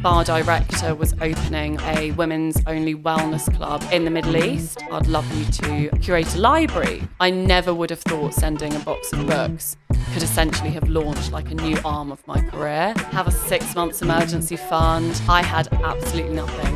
bar director was opening a women's only wellness club in the Middle East. I'd love you to curate a library. I never would have thought sending a box of books could essentially have launched like a new arm of my career. Have a 6 months emergency fund. I had absolutely nothing.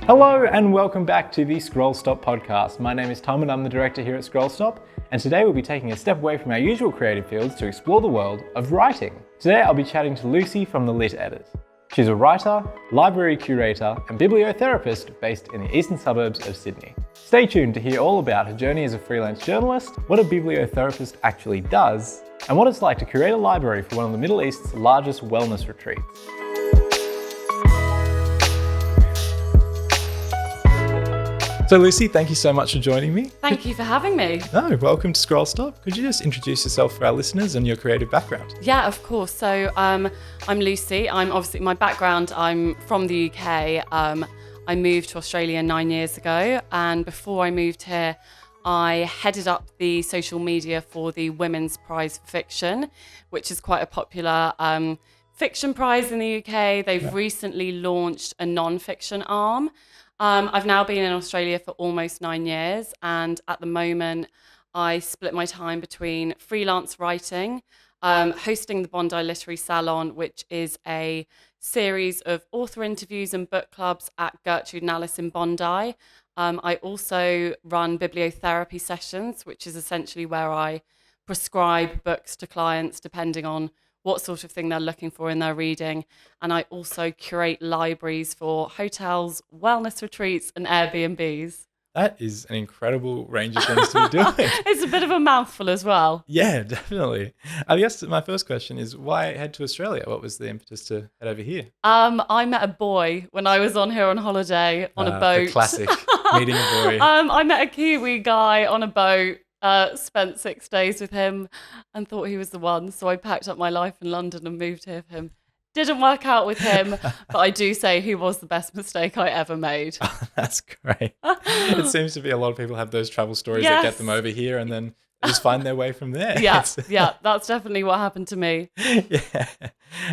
Hello and welcome back to the Scrollstop podcast. My name is Tom and I'm the director here at Scrollstop, and today we'll be taking a step away from our usual creative fields to explore the world of writing. Today I'll be chatting to Lucy from the Lit Edit. She's a writer, library curator and bibliotherapist based in the Eastern Suburbs of Sydney. Stay tuned to hear all about her journey as a freelance journalist, what a bibliotherapist actually does, and what it's like to curate a library for one of the Middle East's largest wellness retreats. So Lucy, thank you so much for joining me. Thank you for having me. No, welcome to Scrollstop. Could you just introduce yourself for our listeners and your creative background? Yeah, of course. So I'm Lucy. I'm obviously, my background, I'm from the UK. I moved to Australia 9 years ago. And before I moved here, I headed up the social media for the Women's Prize for Fiction, which is quite a popular fiction prize in the UK. They've recently launched a non-fiction arm. I've now been in Australia for almost 9 years, and at the moment I split my time between freelance writing, hosting the Bondi Literary Salon, which is a series of author interviews and book clubs at Gertrude and Alice in Bondi. I also run bibliotherapy sessions, which is essentially where I prescribe books to clients depending on what sort of thing they're looking for in their reading. And I also curate libraries for hotels, wellness retreats, and Airbnbs. That is an incredible range of things to be doing. It's a bit of a mouthful as well. Yeah, definitely. I guess my first question is, why head to Australia? What was the impetus to head over here? I met a boy when I was on here on holiday on a boat. The classic, meeting a boy. I met a Kiwi guy on a boat. Spent 6 days with him and thought he was the one. So I packed up my life in London and moved here for him. Didn't work out with him, but I do say he was the best mistake I ever made. Oh, that's great. It seems to be a lot of people have those travel stories that get them over here and then just find their way from there. Yeah, that's definitely what happened to me. Yeah.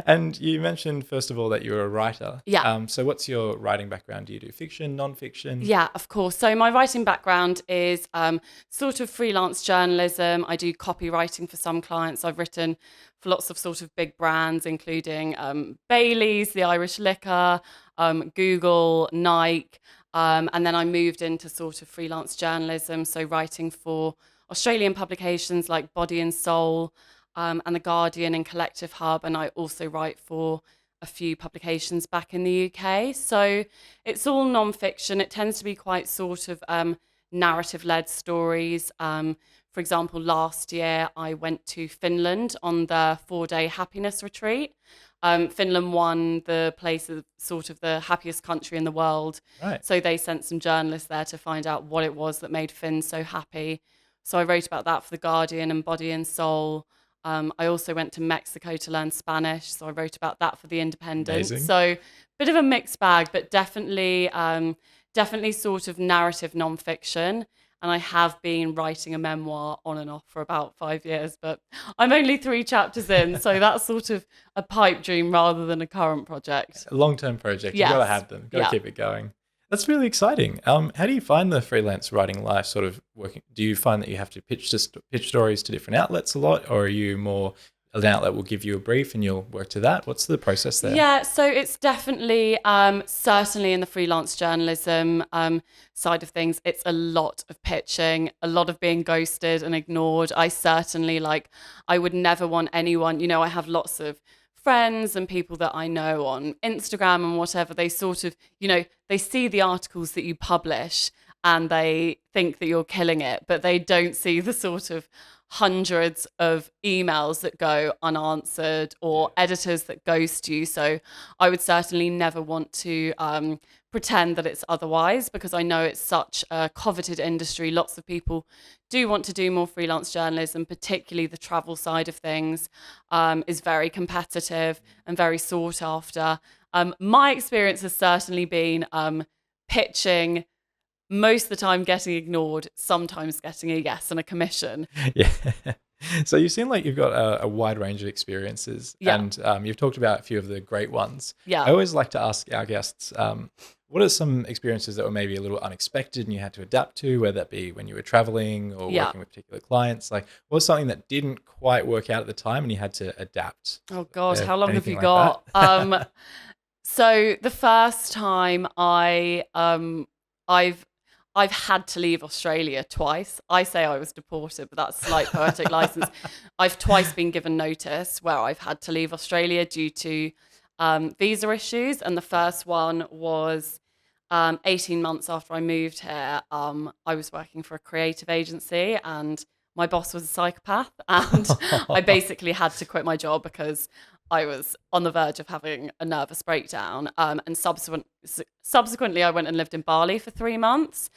And you mentioned, first of all, that you're a writer. Yeah. So what's your writing background? Do you do fiction, non-fiction? Yeah, of course. So my writing background is sort of freelance journalism. I do copywriting for some clients. I've written for lots of sort of big brands, including Bailey's, the Irish liquor, Google, Nike. And then I moved into sort of freelance journalism. So writing for Australian publications like Body and Soul, and The Guardian and Collective Hub, and I also write for a few publications back in the UK. So it's all non-fiction. It tends to be quite sort of narrative-led stories. For example, last year I went to Finland on the 4-day happiness retreat. Finland won the place of sort of the happiest country in the world. Right. So they sent some journalists there to find out what it was that made Finns so happy. So I wrote about that for The Guardian and Body and Soul. I also went to Mexico to learn Spanish, so I wrote about that for The Independent. Amazing. So bit of a mixed bag, but definitely sort of narrative nonfiction. And I have been writing a memoir on and off for about 5 years, but I'm only 3 chapters in, so that's sort of a pipe dream rather than a current project. A long-term project. Yes. You've got to have them. Got to keep it going. That's really exciting. How do you find the freelance writing life sort of working? Do you find that you have to pitch stories to different outlets a lot, or are you more an outlet will give you a brief and you'll work to that? What's the process there? Yeah, so it's definitely, certainly in the freelance journalism side of things, it's a lot of pitching, a lot of being ghosted and ignored. I would never want anyone, I have lots of friends and people that I know on Instagram and whatever, they sort of, they see the articles that you publish and they think that you're killing it, but they don't see the sort of hundreds of emails that go unanswered or editors that ghost you. So I would certainly never want to pretend that it's otherwise, because I know it's such a coveted industry. Lots of people do want to do more freelance journalism, particularly the travel side of things is very competitive and very sought after. My experience has certainly been pitching, most of the time getting ignored, sometimes getting a yes and a commission. Yeah. So you seem like you've got a wide range of experiences, Yeah. and you've talked about a few of the great ones. Yeah. I always like to ask our guests, what are some experiences that were maybe a little unexpected and you had to adapt to, whether that be when you were traveling or Yeah. working with particular clients? Like, what was something that didn't quite work out at the time and you had to adapt? Oh God, how long have Anything you like that? got? So the first time I've had to leave Australia twice. I say I was deported, but that's slight poetic license. I've twice been given notice where I've had to leave Australia due to visa issues, and the first one was 18 months after I moved here. I was working for a creative agency, and my boss was a psychopath, and I basically had to quit my job because I was on the verge of having a nervous breakdown. And subsequently, I went and lived in Bali for 3 months.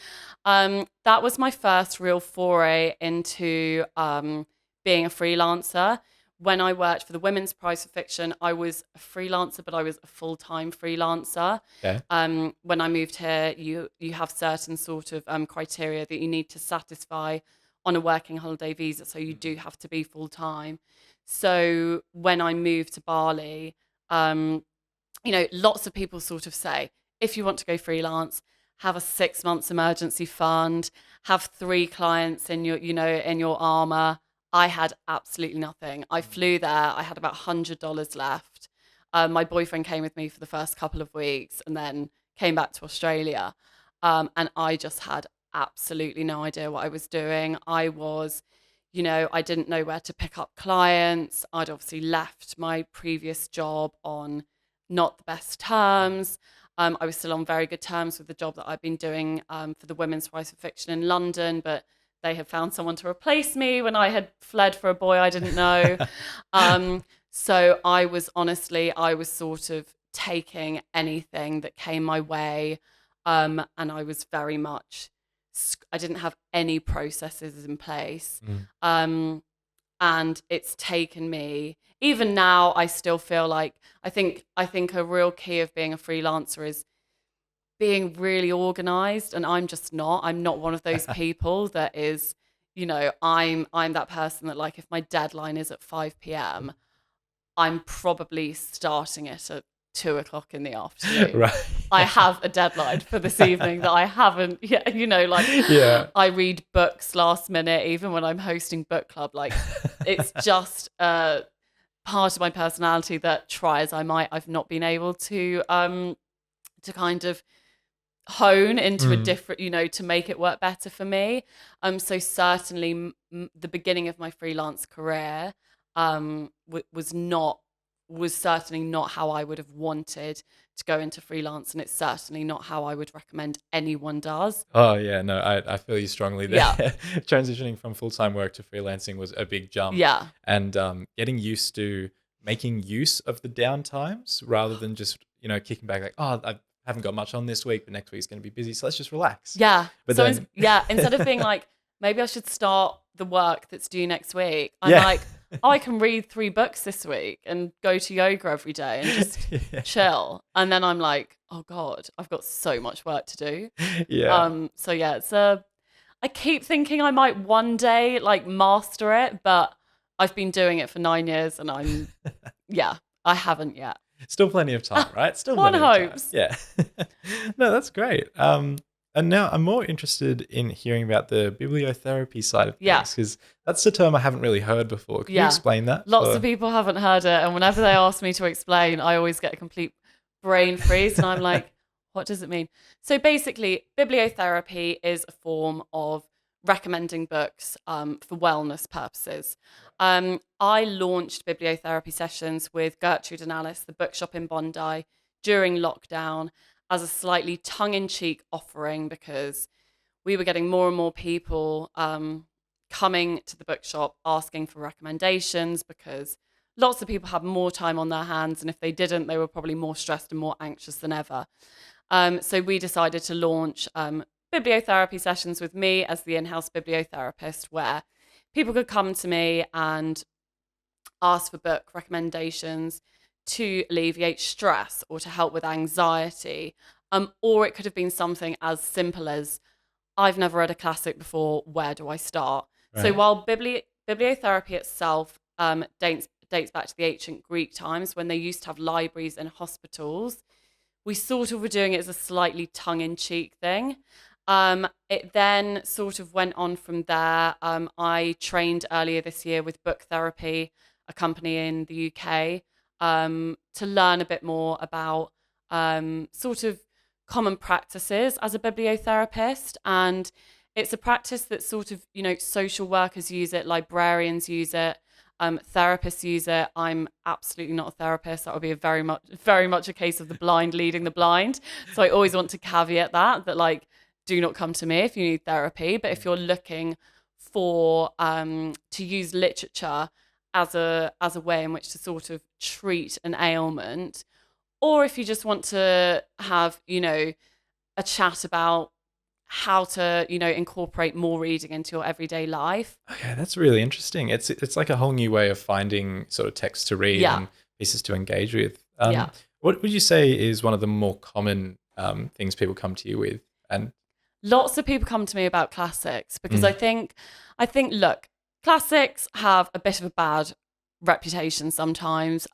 That was my first real foray into being a freelancer. When I worked for the Women's Prize for Fiction, I was a freelancer, but I was a full-time freelancer. Okay. When I moved here, you have certain sort of criteria that you need to satisfy on a working holiday visa, so you do have to be full-time. So when I moved to Bali, lots of people sort of say, if you want to go freelance, have a 6 months emergency fund, have 3 clients in your armor. I had absolutely nothing. I flew there. I had about $100 left. My boyfriend came with me for the first couple of weeks and then came back to Australia. And I just had absolutely no idea what I was doing. I didn't know where to pick up clients. I'd obviously left my previous job on not the best terms. I was still on very good terms with the job that I'd been doing for the Women's Prize for Fiction in London, but they had found someone to replace me when I had fled for a boy I didn't know. So I was sort of taking anything that came my way. And I was very much, I didn't have any processes in place. And it's taken me, even now, I still feel like, I think a real key of being a freelancer is being really organized, and I'm not one of those people that is, I'm that person that, like, if my deadline is at 5 p.m, I'm probably starting it at 2 o'clock in the afternoon. Right. I have a deadline for this evening that I haven't yet, Yeah. I read books last minute, even when I'm hosting book club. Like, it's just part of my personality that, try as I might, I've not been able to kind of hone into a different, to make it work better for me. So certainly the beginning of my freelance career was certainly not how I would have wanted to go into freelance, and it's certainly not how I would recommend anyone does. Oh yeah, no, I feel you strongly there. Yeah. Transitioning from full-time work to freelancing was a big jump. Yeah. And getting used to making use of the downtimes rather than just, kicking back like, oh, I haven't got much on this week, but next week's going to be busy, so let's just relax. Yeah. But So then, instead of being like, maybe I should start the work that's due next week, I'm Yeah. like, oh, I can read 3 books this week and go to yoga every day and just Yeah. chill. And then I'm like, oh God, I've got so much work to do. Yeah. So yeah, I keep thinking I might one day like master it, but I've been doing it for 9 years and I haven't yet. Still plenty of time, right? Still One plenty of time. hopes. Yeah. No, that's great. And now I'm more interested in hearing about the bibliotherapy side of Yeah. things, because that's a term I haven't really heard before. Can you Yeah. explain that? Lots of people haven't heard it, and whenever they ask me to explain, I always get a complete brain freeze, and I'm like, what does it mean? So basically, bibliotherapy is a form of recommending books for wellness purposes. I launched bibliotherapy sessions with Gertrude and Alice, the bookshop in Bondi, during lockdown as a slightly tongue-in-cheek offering, because we were getting more and more people coming to the bookshop asking for recommendations, because lots of people had more time on their hands, and if they didn't, they were probably more stressed and more anxious than ever. So we decided to launch bibliotherapy sessions with me as the in-house bibliotherapist, where people could come to me and ask for book recommendations to alleviate stress or to help with anxiety. Or it could have been something as simple as, I've never read a classic before, where do I start? Right. So while bibliotherapy itself dates back to the ancient Greek times when they used to have libraries and hospitals. We sort of were doing it as a slightly tongue-in-cheek thing. It then sort of went on from there. I trained earlier this year with Book Therapy, a company in the UK, to learn a bit more about sort of common practices as a bibliotherapist. And it's a practice that sort of, social workers use it, librarians use it, therapists use it. I'm absolutely not a therapist. That would be a very much a case of the blind leading the blind. So I always want to caveat that like, do not come to me if you need therapy. But if you're looking for to use literature as a way in which to sort of treat an ailment, or if you just want to have, a chat about how to, incorporate more reading into your everyday life. Okay, that's really interesting. It's like a whole new way of finding sort of text to read and pieces to engage with. What would you say is one of the more common things people come to you with? And lots of people come to me about classics because I think, look, classics have a bit of a bad reputation sometimes.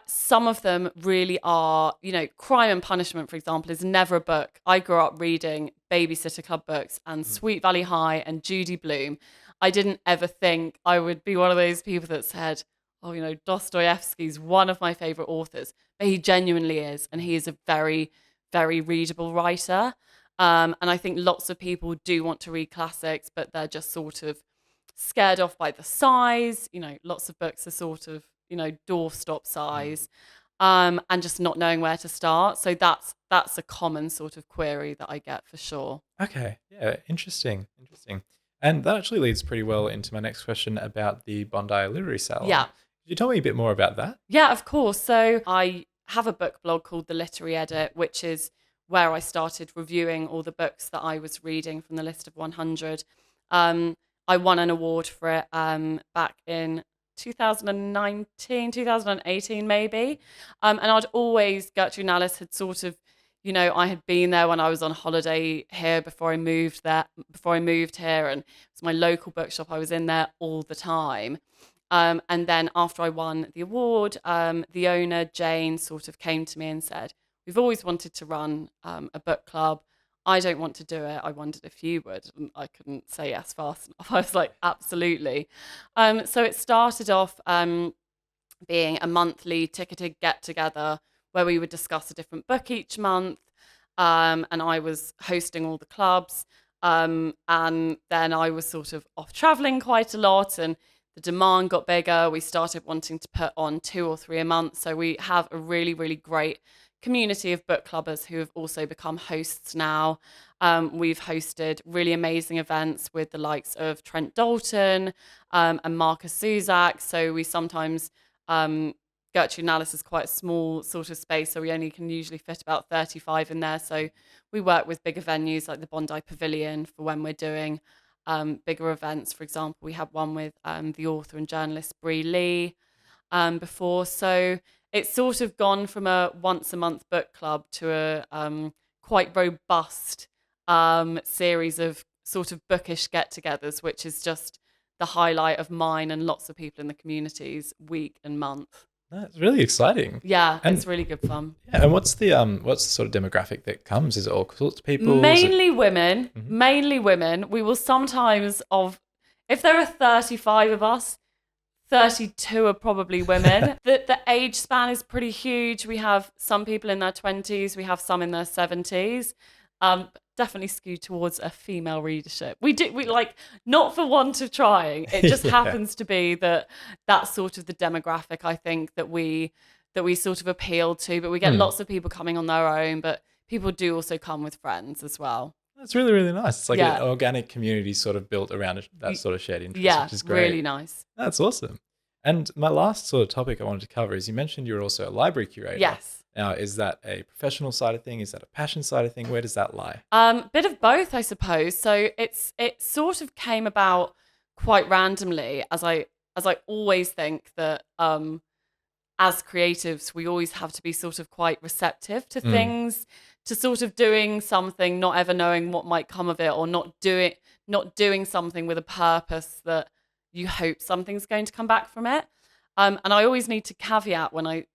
Some of them really are, Crime and Punishment, for example, is never a book. I grew up reading Babysitter Club books and Sweet Valley High and Judy Blume. I didn't ever think I would be one of those people that said, oh, Dostoevsky's one of my favorite authors, but he genuinely is. And he is a very, very readable writer. And I think lots of people do want to read classics, but they're just sort of scared off by the size. Lots of books are sort of, doorstop size, and just not knowing where to start. So that's a common sort of query that I get for sure. Okay, yeah, interesting. And that actually leads pretty well into my next question about the Bondi Literary Salon. Yeah. Could you tell me a bit more about that? Yeah, of course. So I have a book blog called The Literary Edit, which is where I started reviewing all the books that I was reading from the list of 100. I won an award for it back in 2019, 2018 maybe. And Gertrude Nallis had sort of, I had been there when I was on holiday here before I moved here, and it's my local bookshop. I was in there all the time. And then after I won the award, the owner, Jane, sort of came to me and said, we've always wanted to run a book club. I don't want to do it. I wondered if you would. And I couldn't say yes fast enough. I was like, absolutely. So it started off being a monthly ticketed get-together where we would discuss a different book each month. And I was hosting all the clubs. And then I was sort of off traveling quite a lot, and the demand got bigger. We started wanting to put on 2 or 3 a month. So we have a really, really great community of book clubbers who have also become hosts now. We've hosted really amazing events with the likes of Trent Dalton and Marcus Zuzak. So we sometimes, Gertrude Nallis is quite a small sort of space, so we only can usually fit about 35 in there. So we work with bigger venues like the Bondi Pavilion for when we're doing bigger events. For example, we had one with the author and journalist Bree Lee before. So it's sort of gone from a once a month book club to a quite robust series of sort of bookish get-togethers, which is just the highlight of mine and lots of people in the community's week and month. That's really exciting. Yeah, it's really good fun. Yeah, and what's the sort of demographic that comes? Is it all sorts of people? Mainly women. Mm-hmm. Mainly women. We will sometimes if there are 35 of us, 32 are probably women. The age span is pretty huge. We have some people in their 20s. We have some in their 70s. Definitely skewed towards a female readership. We like, not for want of trying. It just happens to be that's sort of the demographic, I think, that we sort of appeal to. But we get lots of people coming on their own, but people do also come with friends as well. That's really, really nice. It's like an organic community sort of built around that sort of shared interest, which is great. Really nice. That's awesome. And my last sort of topic I wanted to cover is you mentioned you're also a library curator. Yes. Now, is that a professional side of thing? Is that a passion side of thing? Where does that lie? Bit of both, I suppose. So it sort of came about quite randomly, as I always think that as creatives, we always have to be sort of quite receptive to things, to sort of doing something, not ever knowing what might come of it, or not doing something with a purpose that you hope something's going to come back from it. And I always need to caveat when I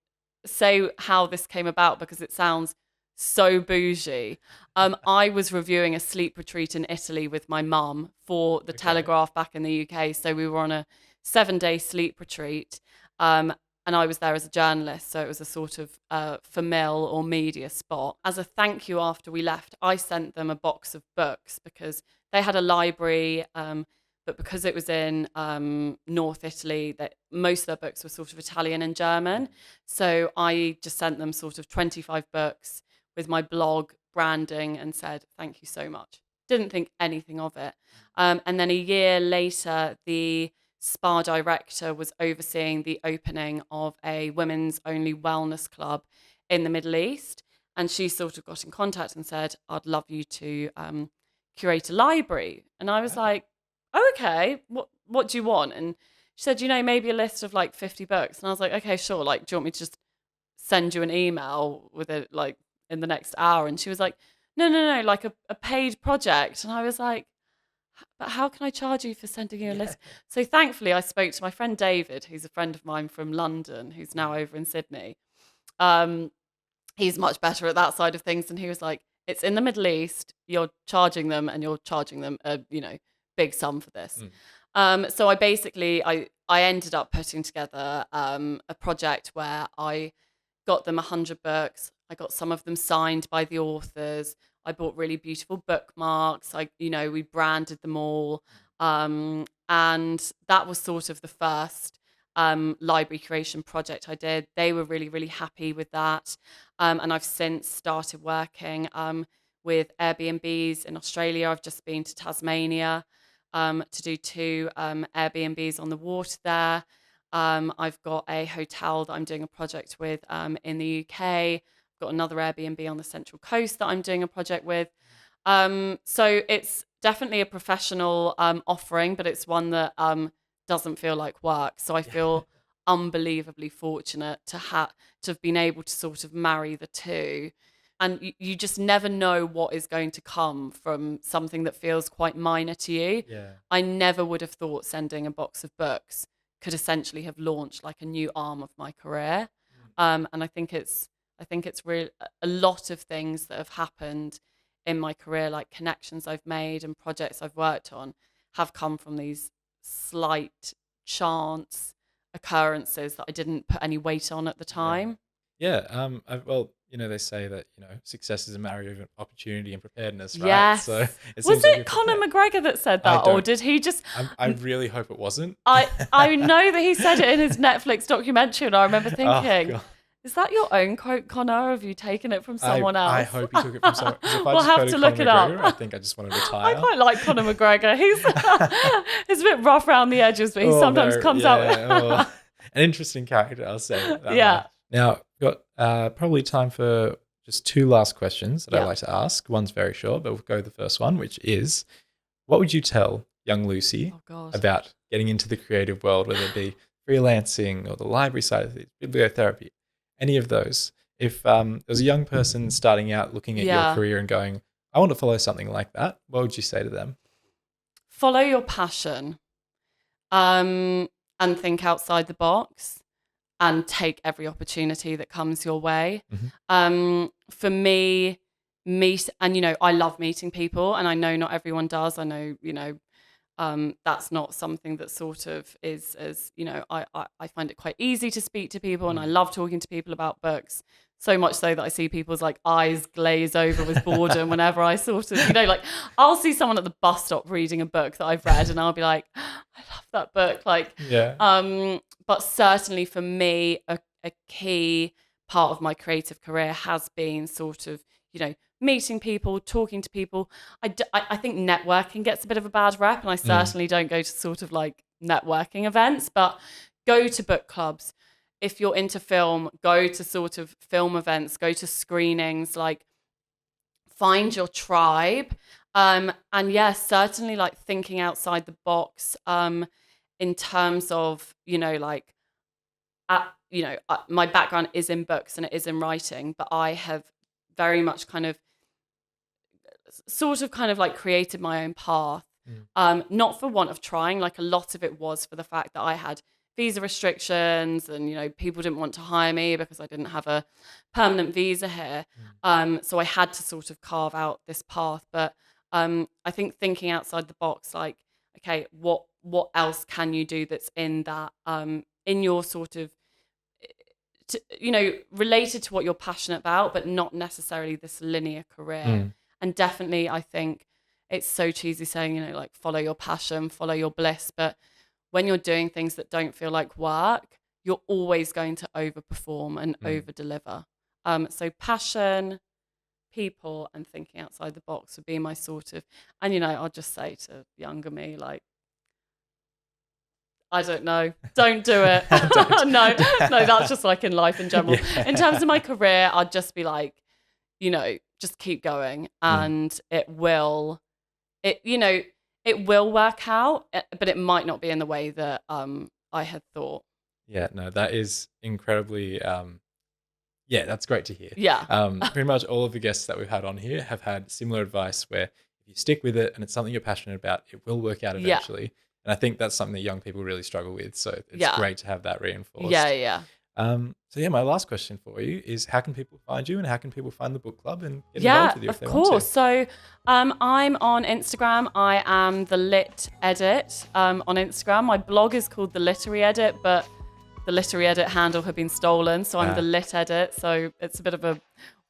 say how this came about, because it sounds so bougie. I was reviewing a sleep retreat in Italy with my mum for the Telegraph back in the UK. So we were on a 7-day sleep retreat. And I was there as a journalist, so it was a sort of for mill or media spot. As a thank you after we left, I sent them a box of books because they had a library, but because it was in North Italy, that most of their books were sort of Italian and German. So I just sent them sort of 25 books with my blog branding and said, thank you so much. Didn't think anything of it. And then a year later, the spa director was overseeing the opening of a women's only wellness club in the Middle East. And she sort of got in contact and said, I'd love you to curate a library. And I was like, oh, okay, what do you want? And she said, maybe a list of like 50 books. And I was like, okay, sure. Like, do you want me to just send you an email with it like in the next hour? And she was like, no, like a paid project. And I was like, but how can I charge you for sending you a list? So thankfully, I spoke to my friend David, who's a friend of mine from London, who's now over in Sydney. He's much better at that side of things. And he was like, it's in the Middle East. You're charging them a big sum for this. So I ended up putting together a project where I got them 100 books. I got some of them signed by the authors. I bought really beautiful bookmarks. We branded them all. And that was sort of the first library curation project I did. They were really, really happy with that. And I've since started working with Airbnbs in Australia. I've just been to Tasmania to do 2 Airbnbs on the water there. I've got a hotel that I'm doing a project with in the UK. Got another Airbnb on the Central Coast that I'm doing a project with. So it's definitely a professional offering, but it's one that doesn't feel like work. So I feel unbelievably fortunate to have been able to sort of marry the two. And you just never know what is going to come from something that feels quite minor to you. I never would have thought sending a box of books could essentially have launched like a new arm of my career. And I think it's really a lot of things that have happened in my career, like connections I've made and projects I've worked on, have come from these slight chance occurrences that I didn't put any weight on at the time. They say that success is a marriage of opportunity and preparedness, right? Yes. So was it Conor McGregor that said that, or did he just? I really hope it wasn't. I know that he said it in his Netflix documentary, and I remember thinking, God. is that your own quote, Connor? Have you taken it from someone else? I hope you took it from someone. If I We'll have to look it up. I think I just want to retire. I quite like Conor McGregor. He's a bit rough around the edges, but he sometimes comes out. An interesting character, I'll say. Yeah. Now, we've got probably time for just 2 last questions that I'd like to ask. One's very short, but we'll go with the first one, which is, what would you tell young Lucy about getting into the creative world, whether it be freelancing or the library side of things, bibliotherapy, any of those? If there's a young person starting out looking at your career and going, I want to follow something like that, what would you say to them? Follow your passion and think outside the box and take every opportunity that comes your way. For me, I love meeting people, and I know not everyone does. I know, that's not something that sort of is as, I find it quite easy to speak to people, and I love talking to people about books. So much so that I see people's like eyes glaze over with boredom whenever I sort of, I'll see someone at the bus stop reading a book that I've read, and I'll be like, I love that book. But certainly for me, a key part of my creative career has been sort of, meeting people, talking to people. I think networking gets a bit of a bad rep, and I certainly don't go to sort of like networking events, but go to book clubs. If you're into film, go to sort of film events, go to screenings, like find your tribe. And certainly like thinking outside the box in terms of, my background is in books and it is in writing, but I have very much kind of like created my own path Not for want of trying. Like a lot of it was for the fact that I had visa restrictions and, you know, people didn't want to hire me because I didn't have a permanent visa here. So I had to sort of carve out this path. But I think thinking outside the box, like, okay, what else can you do that's in that, in your sort of, you know, related to what you're passionate about, but not necessarily this linear career. And definitely, I think it's so cheesy saying, you know, like follow your passion, follow your bliss. But when you're doing things that don't feel like work, you're always going to overperform and over deliver. So passion, people, and thinking outside the box would be my sort of, and, you know, I'll just say to younger me, like, I don't know, don't do it. No, that's just like in life in general. Yeah. In terms of my career, I'd just be like, you know, just keep going and it will work out, but it might not be in the way that I had thought. Yeah, no, that is incredibly, that's great to hear. Yeah. Pretty much all of the guests that we've had on here have had similar advice where if you stick with it and it's something you're passionate about, it will work out eventually. Yeah. And I think that's something that young people really struggle with. So it's great to have that reinforced. Yeah. My last question for you is, how can people find you and how can people find the book club and get involved with you if they want to? Of course. So I'm on Instagram. I am the Lit Edit on Instagram. My blog is called The Literary Edit, but the Literary Edit handle had been stolen. So I'm the Lit Edit. So it's a bit of a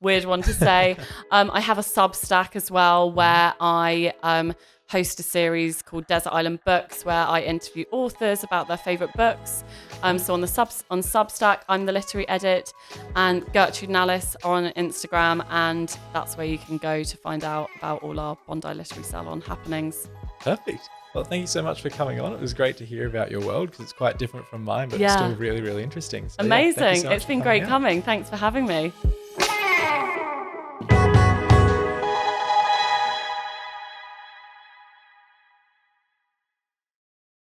weird one to say. I have a Substack as well where I host a series called Desert Island Books where I interview authors about their favourite books. So on Substack, I'm the Literary Edit, and Gertrude and Alice are on Instagram, and that's where you can go to find out about all our Bondi Literary Salon happenings. Perfect. Well, thank you so much for coming on. It was great to hear about your world because it's quite different from mine, but it's still really, really interesting. So, amazing. So it's been great coming. Thanks for having me.